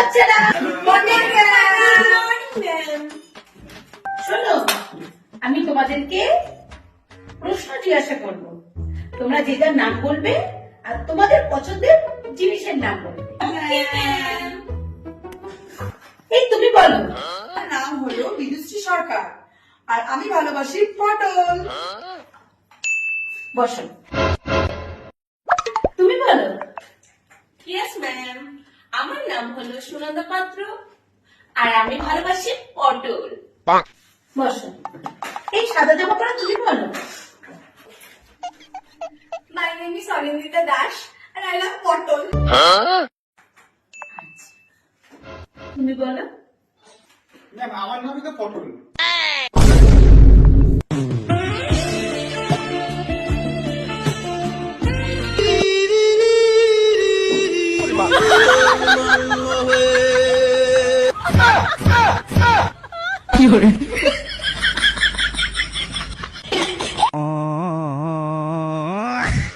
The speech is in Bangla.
বাচ্চারা শোনো, আমি তোমাদেরকে প্রশ্ন জিজ্ঞাসা করবো। তোমরা যে যার নাম বলবে আর তোমাদের পছন্দের জিনিসের নাম বলবে। এই তুমি বলো। আমার নাম হলো বিদুশ্রী সরকার আর আমি ভালোবাসি পটল। বসো। তুমি বলো। ইয়েস ম্যাম, আমার নাম হলো সুনন্দা পাত্র আর আমি ভালোবাসি পটল। বসো। এই সাদা জামা পরা তুমি বলো। My name is Anindita Das আর আই লাভ পটল। তুমি বলো। ম্যাম আমার নামই তো পটল। কি